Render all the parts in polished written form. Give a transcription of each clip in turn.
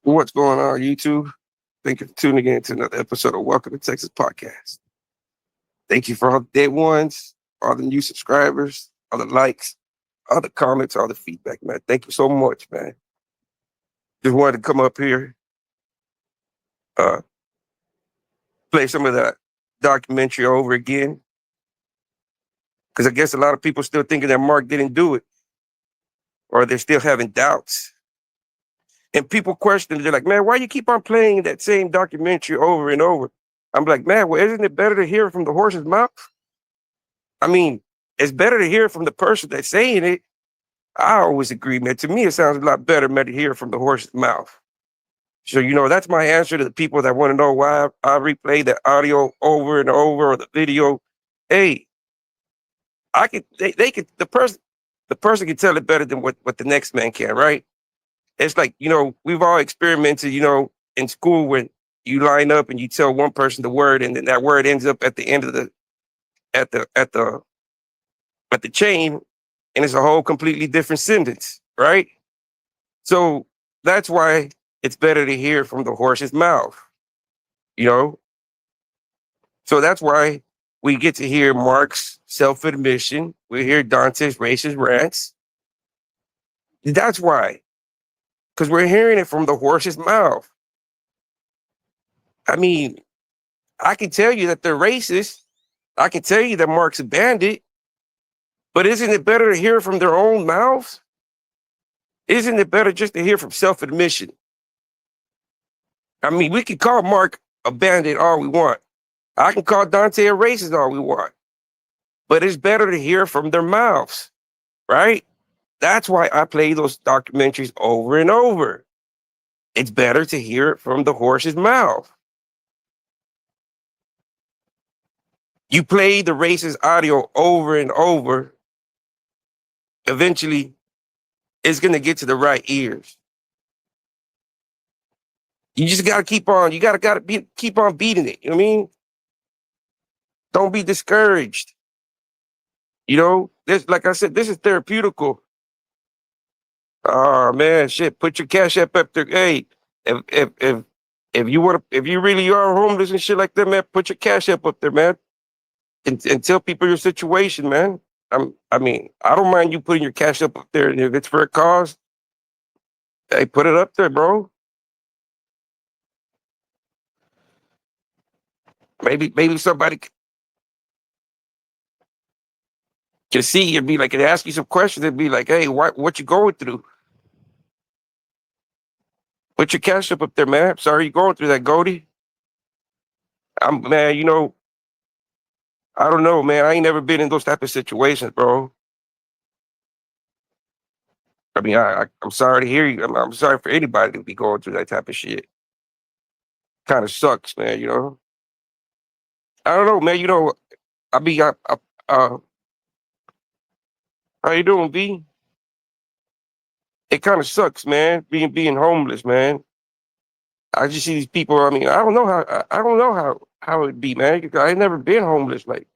What's going on, YouTube? Thank you for tuning in to another episode of Welcome to Texas Podcast. Thank you for all the day ones, all the new subscribers, all the likes, all the comments, all the feedback, man. Thank you so much, man. Just wanted to come up here, uh, play some of that documentary over again, because I guess a lot of people still thinking that Mark didn't do it, or they're still having doubts. And people question, they're like, man, why you keep on playing that same documentary over and over? I'm like, man, well, isn't it better to hear it from the horse's mouth? I mean, it's better to hear from the person that's saying it. I always agree, man. To me, it sounds a lot better, man, to hear from the horse's mouth. So, that's my answer to the people that want to know why I replay the audio over and over or the video. Hey, they could, the person can tell it better than what the next man can, right? It's like, we've all experimented, in school when you line up and you tell one person the word and then that word ends up at the end of at the, at the, at the chain and it's a whole completely different sentence, right? So that's why it's better to hear from the horse's mouth, you know? So that's why we get to hear Mark's self admission. We hear Dante's racist rants. That's why, because we're hearing it from the horse's mouth. I mean, I can tell you that they're racist. I can tell you that Mark's a bandit, but isn't it better to hear from their own mouths? Isn't it better just to hear from self admission? I mean, we can call Mark a bandit all we want. I can call Dante a racist all we want. But it's better to hear from their mouths, right? That's why I play those documentaries over and over. It's better to hear it from the horse's mouth. You play the racist audio over and over, eventually it's gonna get to the right ears. You just gotta keep on, you gotta keep on beating it. You know what I mean? Don't be discouraged. This, like I said, this is therapeutical. Oh man, shit! Put your cash app up there. Hey, if you really are homeless and shit like that, man, put your cash app up there, man, and tell people your situation, man. I don't mind you putting your cash up there, and if it's for a cause, hey, put it up there, bro. Maybe somebody can see and be like, and ask you some questions and be like, hey, what you going through? Put your cash up there, man. Sorry you going through that, Goldie. Man, I don't know, man. I ain't never been in those type of situations, bro. I mean, I'm sorry to hear you. I'm sorry for anybody to be going through that type of shit. Kind of sucks, man. I don't know, man. I be, how you doing, V? It kind of sucks, man. Being homeless, man. I just see these people. I mean, I don't know I don't know how it'd be, man. 'Cause I ain't never been homeless, like,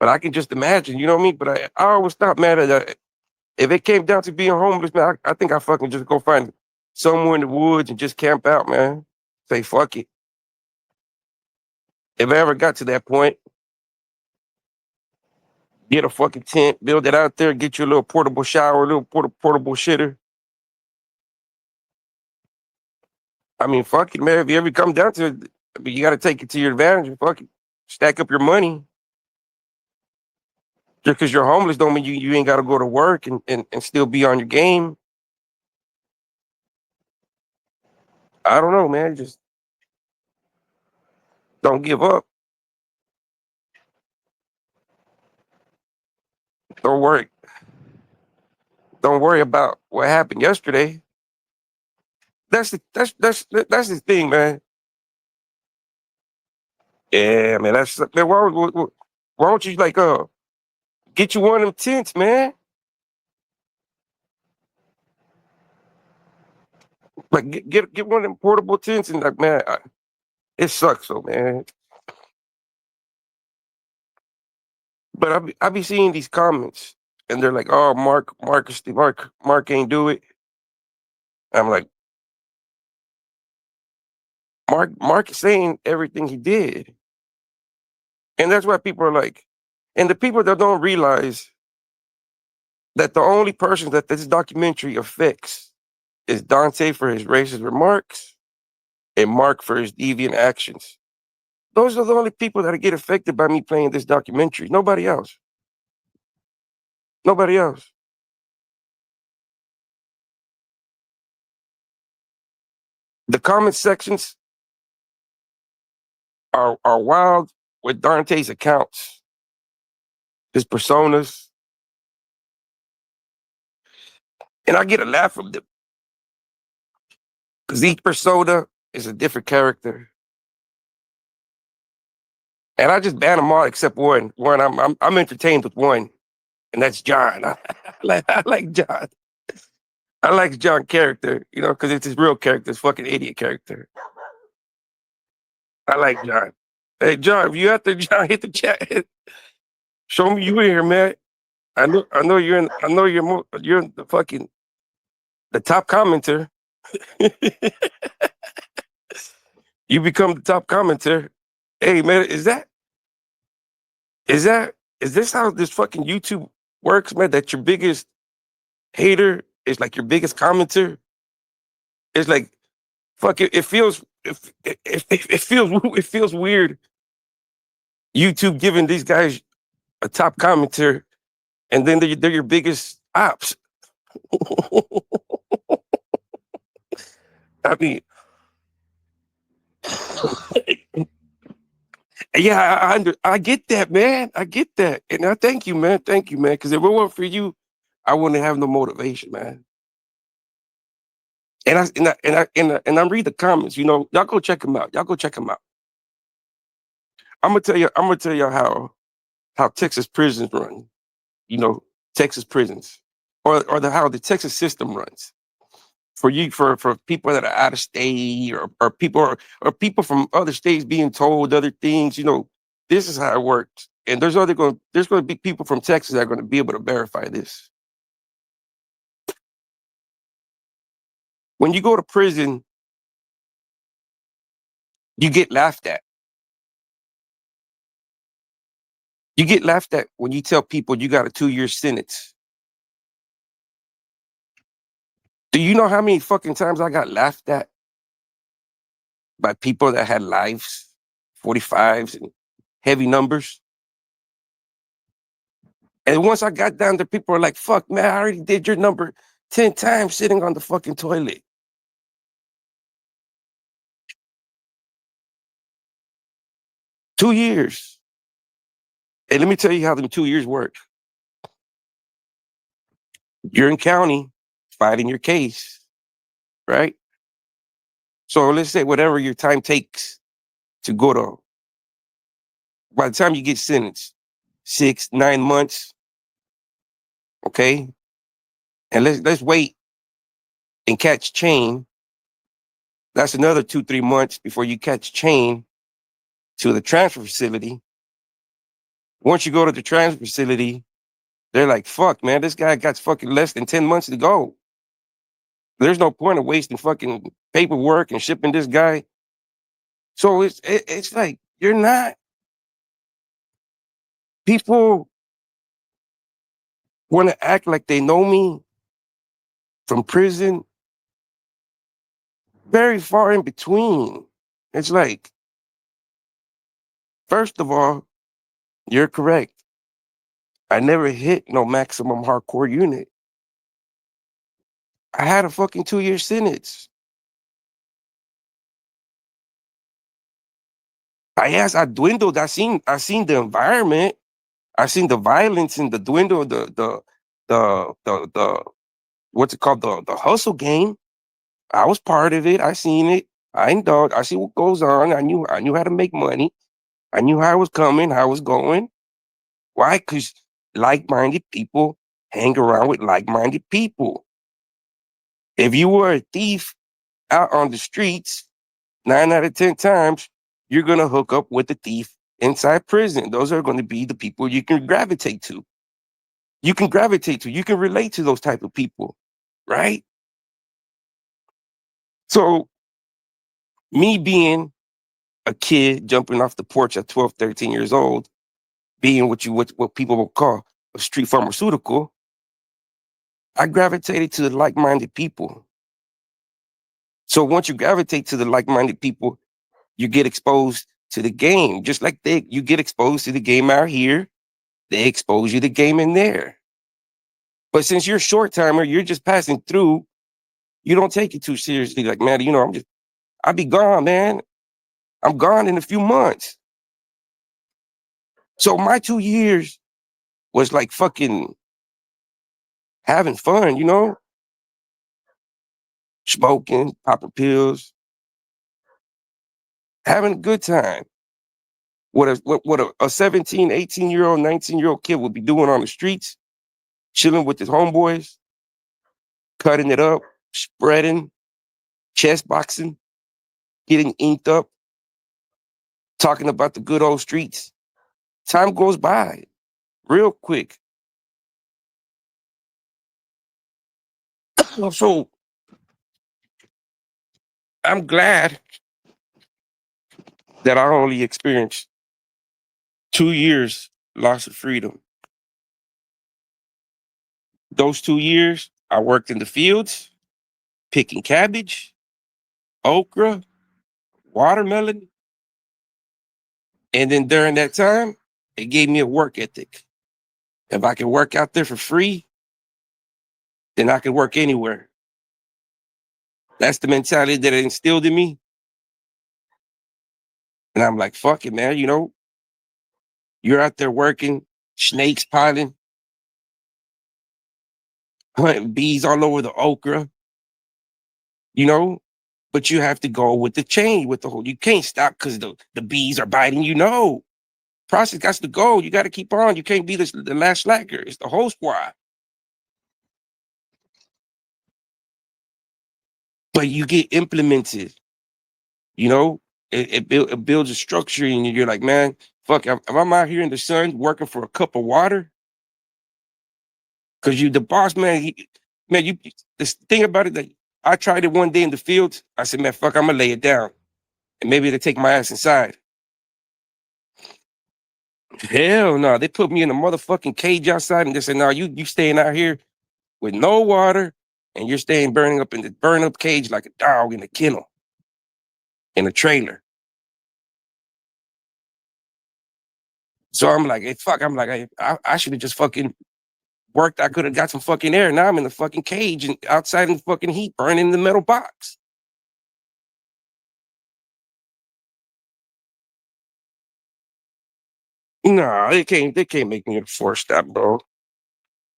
but I can just imagine. You know what I mean? But I always thought, man, that if it came down to being homeless, man, I think I fucking just go find somewhere in the woods and just camp out, man. Say fuck it. If I ever got to that point, get a fucking tent, build it out there, get you a little portable shower, a little portable shitter. I mean, fuck it, man. If you ever come down to it, I mean, you got to take it to your advantage. Fuck it. Stack up your money. Just because you're homeless don't mean you ain't got to go to work and still be on your game. I don't know, man. Just don't give up. Don't worry. Don't worry about what happened yesterday. That's the thing, man. Yeah, man. That's man. Why don't you like get you one of them tents, man? Like get one of them portable tents and like, man, it sucks, so man. But I be seeing these comments and they're like, oh, Mark ain't do it. I'm like, Mark is saying everything he did. And that's why people are like, and the people that don't realize that the only person that this documentary affects is Dante for his racist remarks and Mark for his deviant actions. Those are the only people that get affected by me playing this documentary. Nobody else. Nobody else. The comment sections are wild with Dante's accounts, his personas, and I get a laugh from them because each persona is a different character, and I just ban them all except one. One, I'm entertained with one, and that's John. I like John. I like John's character, you know, because it's his real character, his fucking idiot character. I like John. Hey, John, if you out there, John, hit the chat. Show me you in here, man. I know you're in. I know you're the fucking the top commenter. You become the top commenter. Hey, man, is this how this fucking YouTube works, man? That your biggest hater is like your biggest commenter. It's like fuck it. It feels weird. YouTube giving these guys a top commenter, and then they're your biggest ops. I mean, yeah, I get that, man. I get that, and I thank you, man. Thank you, man. Because if it weren't for you, I wouldn't have no motivation, man. And I read the comments. You know, y'all go check them out. Y'all go check them out. I'm gonna tell you. I'm gonna tell you how Texas prisons run. You know, Texas prisons, or how the Texas system runs. For people that are out of state or people from other states being told other things, you know, this is how it works. And there's going to be people from Texas that are going to be able to verify this. When you go to prison, you get laughed at. You get laughed at when you tell people you got a 2-year sentence. Do you know how many fucking times I got laughed at by people that had lives, 45s and heavy numbers? And once I got down there, people are like, fuck, man, I already did your number 10 times sitting on the fucking toilet. 2 years. And let me tell you how them 2 years work. You're in county fighting your case, right? So let's say whatever your time takes to go to, by the time you get sentenced, 6, 9 months, okay? And let's wait and catch chain. That's another 2, 3 months before you catch chain to the transfer facility. Once you go to the transfer facility, they're like, fuck, man, this guy got fucking less than 10 months to go. There's no point of wasting fucking paperwork and shipping this guy. So it's like, you're not, people want to act like they know me from prison, very far in between. It's like, first of all, you're correct. I never hit no maximum hardcore unit. I had a fucking 2-year sentence. I dwindled. I seen the environment. I seen the violence and the dwindle, the what's it called, the hustle game. I was part of it. I seen it. I indulged. I see what goes on. I knew how to make money. I knew how it was coming, how it was going. Why? Because like-minded people hang around with like-minded people. If you were a thief out on the streets, 9 out of 10 times, you're gonna hook up with the thief inside prison. Those are going to be the people you can gravitate to. You can gravitate to. You can relate to those type of people, right? So Me being a kid jumping off the porch at 12, 13 years old, being what people will call a street pharmaceutical, I gravitated to the like-minded people. So once you gravitate to the like-minded people, you get exposed to the game. Just like you get exposed to the game out here, they expose you to the game in there. But since you're a short timer, you're just passing through, you don't take it too seriously. Like, man, I'll be gone, man. I'm gone in a few months. So my 2 years was like fucking having fun, smoking, popping pills, having a good time. What a 17, 18-year-old, 19-year-old kid would be doing on the streets, chilling with his homeboys, cutting it up, spreading, chest boxing, getting inked up, talking about the good old streets. Time goes by real quick. So I'm glad that I only experienced 2 years loss of freedom. Those 2 years, I worked in the fields, picking cabbage, okra, watermelon. And then during that time, it gave me a work ethic. If I could work out there for free, then I could work anywhere. That's the mentality that it instilled in me. And I'm like, fuck it, man. You're out there working, snakes piling, hunting bees all over the okra, you know, but you have to go with the change, with the whole, you can't stop because the bees are biting you. No, process got to go. You got to keep on. You can't be the last slacker. It's the whole squad. But you get implemented, you know, it builds a structure and you're like, man, fuck, if I'm out here in the sun working for a cup of water, because you, the boss, man, this thing about it, that I tried it one day in the field. I said, man, fuck, I'm gonna lay it down. And maybe they take my ass inside. Hell no, they put me in a motherfucking cage outside and they said, no, you staying out here with no water and you're staying burning up in the burn up cage like a dog in a kennel, in a trailer. So I'm like, hey, fuck, I'm like, I should have just fucking worked. I could have got some fucking air. Now I'm in the fucking cage and outside in the fucking heat, burning in the metal box. Nah, they can't make me force stop, bro.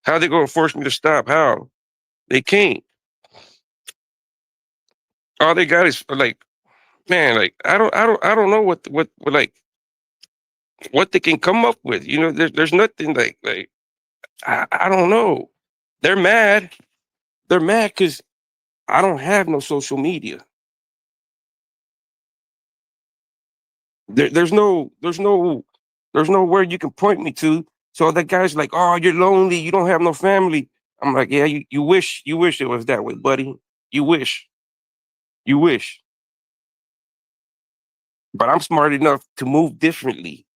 How they gonna force me to stop? How? They can't. All they got is like, man, like I don't know what like what they can come up with. There's nothing like I don't know. They're mad. They're mad because I don't have no social media. There's nowhere you can point me to. So that guy's like, oh, you're lonely. You don't have no family. I'm like, yeah, you wish it was that way, buddy. You wish. You wish. But I'm smart enough to move differently.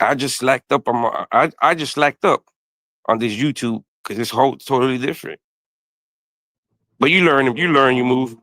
I just slacked up on I just slacked up on this YouTube because it's whole totally different. But you learn, you move.